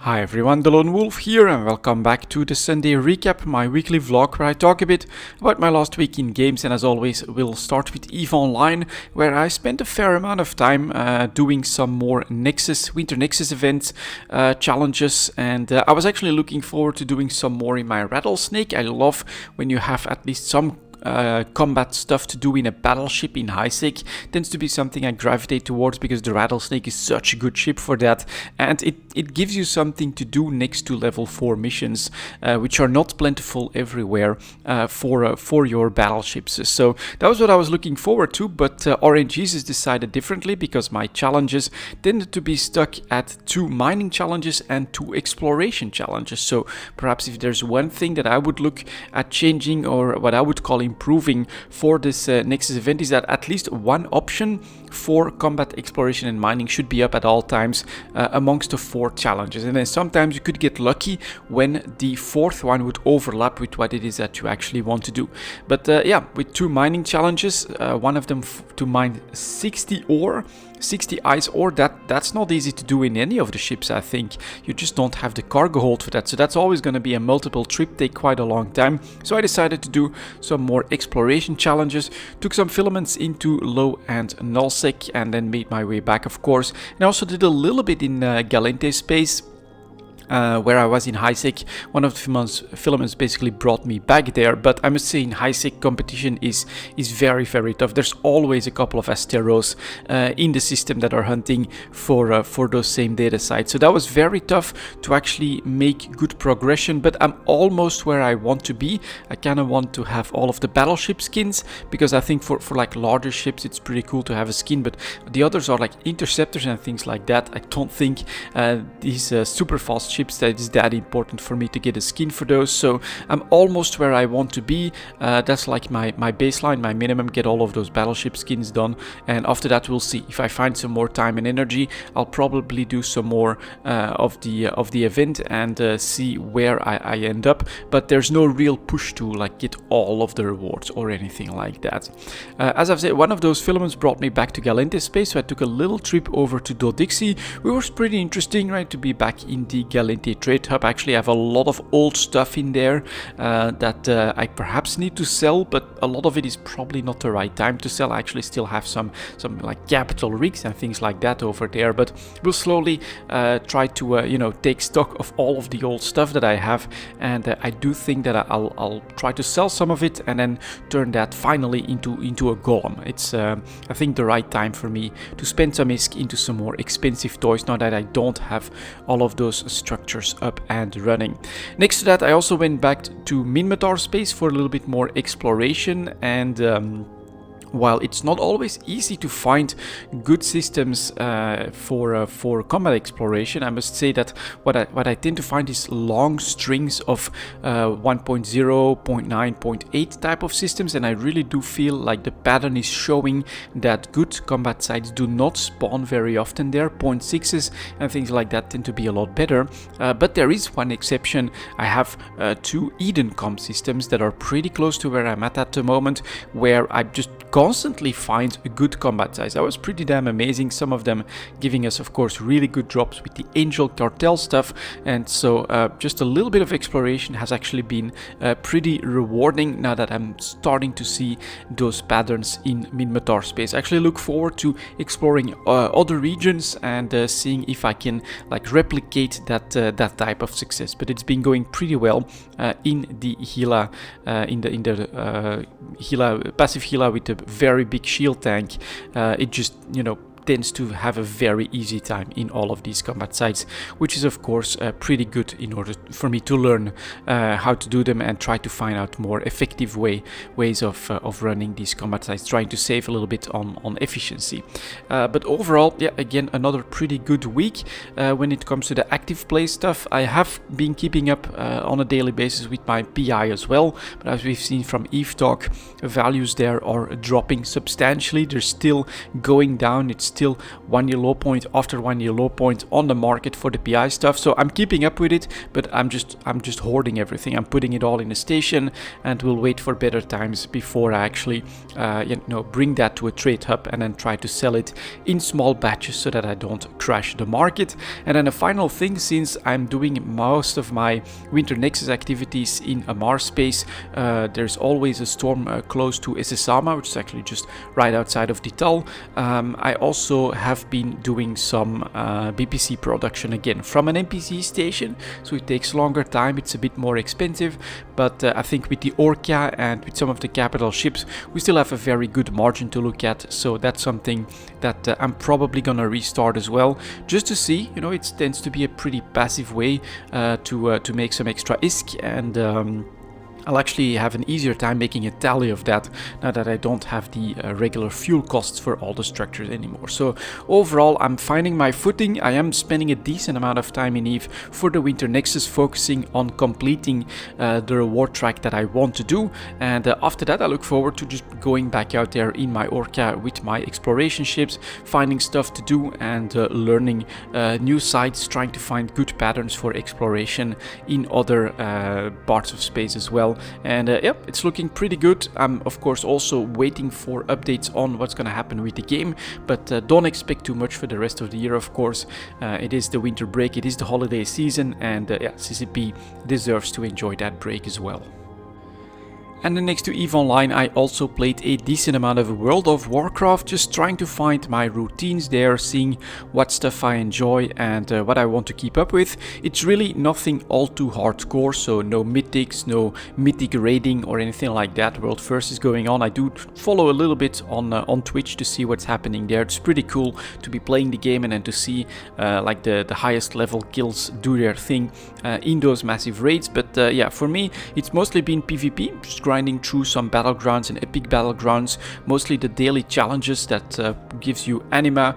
Hi everyone, delonewolf here and welcome back to the Sunday recap, my weekly vlog where I talk a bit about my last week in games, and as always we'll start with EVE Online, where I spent a fair amount of time doing some more Winter Nexus events, challenges, and I was actually looking forward to doing some more in my Rattlesnake. I love when you have at least some combat stuff to do in a battleship in highsec. Tends to be something I gravitate towards because the Rattlesnake is such a good ship for that, and it gives you something to do next to level 4 missions, which are not plentiful everywhere for your battleships. So that was what I was looking forward to, but RNGs has decided differently because my challenges tended to be stuck at 2 mining challenges and 2 exploration challenges. So perhaps if there's one thing that I would look at changing, or what I would call improving for this Nexus event, is that at least one option for combat exploration and mining should be up at all times amongst the 4 challenges. And then sometimes you could get lucky when the 4th one would overlap with what it is that you actually want to do. But yeah, with 2 mining challenges, one of them to mine 60 ice ore, that's not easy to do in any of the ships. I think you just don't have the cargo hold for that, so that's always going to be a multiple trip, take quite a long time. So I decided to do some more exploration challenges, took some filaments into low and nullsec, and then made my way back, of course. And I also did a little bit in Galente space, where I was in highsec. One of the filaments basically brought me back there, but I must say in highsec competition is very, very tough. There's always a couple of Asteros in the system that are hunting for those same data sites. So that was very tough to actually make good progression, but I'm almost where I want to be. I kind of want to have all of the battleship skins, because I think for like larger ships it's pretty cool to have a skin, but the others are like interceptors and things like that. I don't think these super fast ships that is that important for me to get a skin for those. So I'm almost where I want to be. That's like my baseline, my minimum, get all of those battleship skins done, and after that we'll see. If I find some more time and energy, I'll probably do some more of the event and see where I end up, but there's no real push to like get all of the rewards or anything like that. As I've said, one of those filaments brought me back to Galente space, so I took a little trip over to Dodixie, which was pretty interesting, right, to be back in the Galente trade hub. Actually, I have a lot of old stuff in there that I perhaps need to sell, but a lot of it is probably not the right time to sell. I actually still have some like capital rigs and things like that over there, but we'll slowly try to take stock of all of the old stuff that I have, and I do think that I'll try to sell some of it and then turn that finally into a golem. It's I think the right time for me to spend some ISK into some more expensive toys now that I don't have all of those structures up and running. Next to that, I also went back to Minmatar space for a little bit more exploration, and while it's not always easy to find good systems for combat exploration, I must say that what I tend to find is long strings of 1.0, 0.9, 0.8 type of systems, and I really do feel like the pattern is showing that good combat sites do not spawn very often there. 0.6s and things like that tend to be a lot better, but there is one exception. I have 2 Edencom systems that are pretty close to where I'm at the moment, where I just constantly find a good combat size. That was pretty damn amazing. Some of them giving us, of course, really good drops with the Angel Cartel stuff, and so just a little bit of exploration has actually been pretty rewarding now that I'm starting to see those patterns in Minmatar space. I actually look forward to exploring other regions and seeing if I can like replicate that type of success. But it's been going pretty well in the Gila, in the Gila, passive Gila with the very big shield tank. It just, tends to have a very easy time in all of these combat sites, which is of course pretty good in order for me to learn how to do them and try to find out more effective ways of running these combat sites, trying to save a little bit on efficiency. But overall, yeah, again, another pretty good week when it comes to the active play stuff. I have been keeping up on a daily basis with my PI as well, but as we've seen from EVE Talk, values there are dropping substantially. They're still going down. It's still 1 year low point after 1 year low point on the market for the PI stuff. So I'm keeping up with it, but I'm just hoarding everything. I'm putting it all in a station, and we'll wait for better times before I actually bring that to a trade hub and then try to sell it in small batches so that I don't crash the market. And then a final thing, since I'm doing most of my Winter Nexus activities in a Mars space, there's always a storm close to Esesama, which is actually just right outside of Dital. I also have been doing some BPC production again from an NPC station, so it takes longer time, it's a bit more expensive, but I think with the Orca and with some of the capital ships we still have a very good margin to look at, so that's something that I'm probably gonna restart as well, just to see. It tends to be a pretty passive way to make some extra ISK, and I'll actually have an easier time making a tally of that now that I don't have the regular fuel costs for all the structures anymore. So overall, I'm finding my footing. I am spending a decent amount of time in EVE for the Winter Nexus, focusing on completing the reward track that I want to do. And after that, I look forward to just going back out there in my Orca with my exploration ships, finding stuff to do, and learning new sites, trying to find good patterns for exploration in other parts of space as well. And yep, it's looking pretty good. I'm of course also waiting for updates on what's going to happen with the game, but don't expect too much for the rest of the year, of course. It is the winter break, it is the holiday season, and yeah, CCP deserves to enjoy that break as well. And then next to EVE Online, I also played a decent amount of World of Warcraft, just trying to find my routines there, seeing what stuff I enjoy and what I want to keep up with. It's really nothing all too hardcore, so no mythics, no mythic raiding or anything like that. World First is going on. I do follow a little bit on Twitch to see what's happening there. It's pretty cool to be playing the game and then to see like the highest level guilds do their thing in those massive raids. But yeah, for me, it's mostly been PvP, just grinding through some battlegrounds and epic battlegrounds, mostly the daily challenges that gives you anima,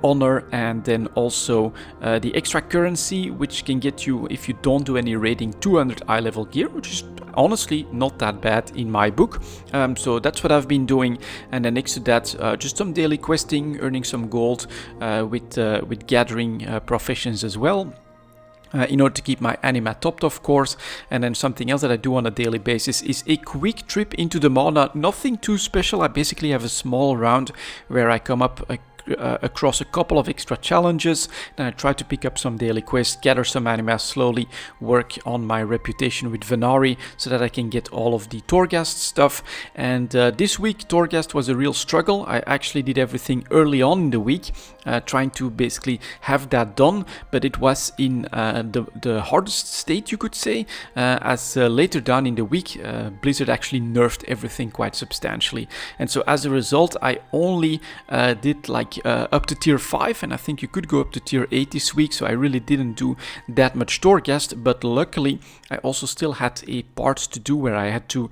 honor, and then also the extra currency, which can get you, if you don't do any raiding, 200 eye level gear, which is honestly not that bad in my book. So that's what I've been doing, and then next to that, just some daily questing, earning some gold with gathering professions as well. In order to keep my anima topped, of course. And then something else that I do on a daily basis is a quick trip into the Mana. Nothing too special. I basically have a small round where I come up across a couple of extra challenges, then I try to pick up some daily quests, gather some anima, slowly work on my reputation with Venari so that I can get all of the Torghast stuff. And this week Torghast was a real struggle. I actually did everything early on in the week, trying to basically have that done, but it was in the hardest state, you could say, as later down in the week Blizzard actually nerfed everything quite substantially, and so as a result I only did like up to tier 5, and I think you could go up to tier 8 this week, so I really didn't do that much Torghast. But luckily I also still had a part to do where I had to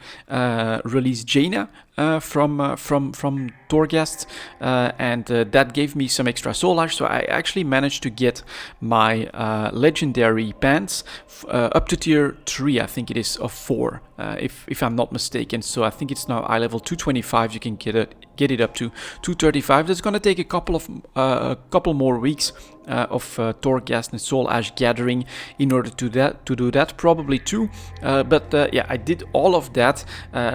release Jaina from Torghast, and that gave me some extra solar, so I actually managed to get my legendary pants up to tier 3, I think it is, of 4, if I'm not mistaken. So I think it's now eye level 225. You can get it up to 235. That's gonna take a couple more weeks of Torghast and Soul Ash gathering in order to do that, probably too. But yeah, I did all of that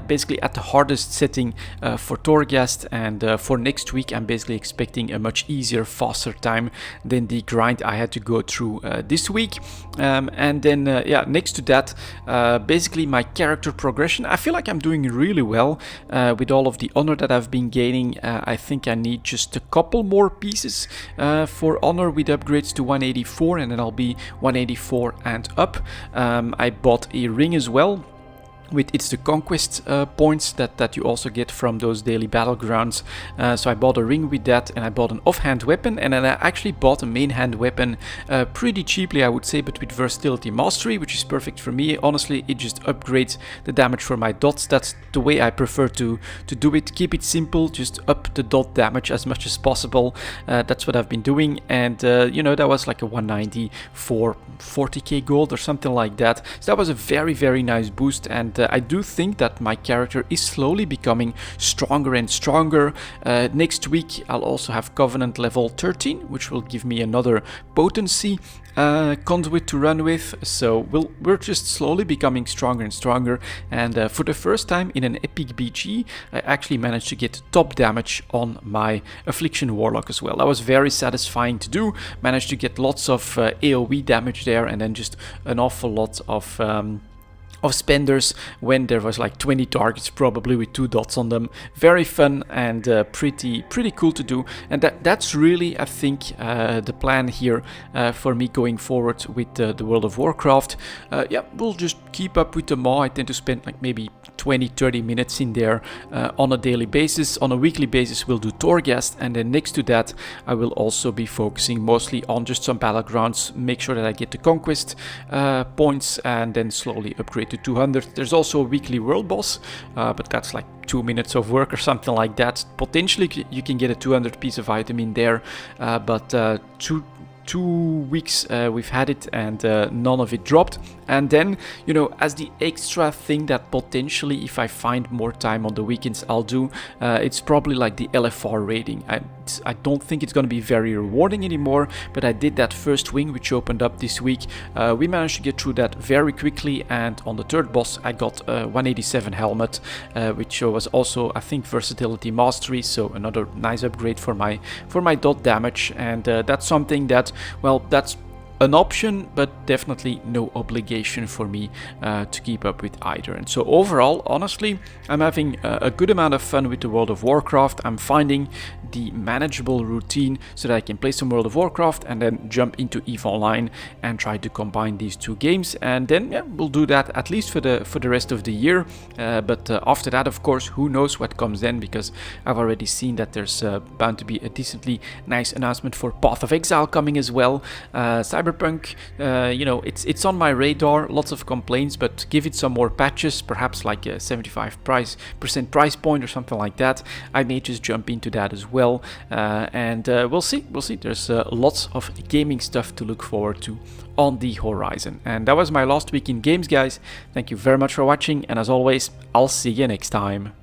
basically at the hardest setting for Torghast, and for next week I'm basically expecting a much easier, faster time than the grind I had to go through this week. And then yeah, next to that, basically my character progression, I feel like I'm doing really well with all of the honor that I've been gaining. I think I need just a couple more pieces for honor with upgrades to 184, and then I'll be 184 and up. I bought a ring as well, with It's the Conquest points that you also get from those daily battlegrounds. So I bought a ring with that, and I bought an offhand weapon, and then I actually bought a main hand weapon pretty cheaply, I would say, but with versatility mastery, which is perfect for me. Honestly, it just upgrades the damage for my dots. That's the way I prefer to do it. Keep it simple, just up the dot damage as much as possible. That's what I've been doing, and you know, that was like a 190 for 40k gold or something like that. So that was a very, very nice boost, and and I do think that my character is slowly becoming stronger and stronger. Next week I'll also have Covenant level 13, which will give me another potency conduit to run with, so we're just slowly becoming stronger and stronger, and for the first time in an epic BG I actually managed to get top damage on my Affliction Warlock as well. That was very satisfying to do. Managed to get lots of AoE damage there, and then just an awful lot of spenders when there was like 20 targets probably with 2 dots on them. Very fun and pretty cool to do, and that's really, I think, the plan here for me going forward with the World of Warcraft. Yeah, we'll just keep up with the MAW. I tend to spend like maybe 20-30 minutes in there on a daily basis. On a weekly basis we'll do Torghast, and then next to that I will also be focusing mostly on just some battlegrounds, make sure that I get the conquest points, and then slowly upgrade to 200. There's also a weekly world boss, but that's like 2 minutes of work or something like that. Potentially you can get a 200 piece of item in there, but 2 weeks we've had it, and none of it dropped. And then, you know, as the extra thing that potentially, if I find more time on the weekends, I'll do, it's probably like the LFR raiding. I don't think it's going to be very rewarding anymore, but I did that first wing which opened up this week. We managed to get through that very quickly, and on the third boss I got a 187 helmet, which was also, I think, versatility mastery, so another nice upgrade for my dot damage. And that's something that, well, that's an option, but definitely no obligation for me to keep up with either. And so overall, honestly, I'm having a good amount of fun with the World of Warcraft. I'm finding the manageable routine so that I can play some World of Warcraft and then jump into EVE Online and try to combine these two games. And then, yeah, we'll do that at least for the rest of the year. But after that, of course, who knows what comes then, because I've already seen that there's bound to be a decently nice announcement for Path of Exile coming as well. Cyberpunk, you know, it's on my radar. Lots of complaints, but give it some more patches, perhaps like a 75% price point or something like that. I may just jump into that as well, and we'll see. There's lots of gaming stuff to look forward to on the horizon. And that was my last week in games, guys. Thank you very much for watching, and as always, I'll see you next time.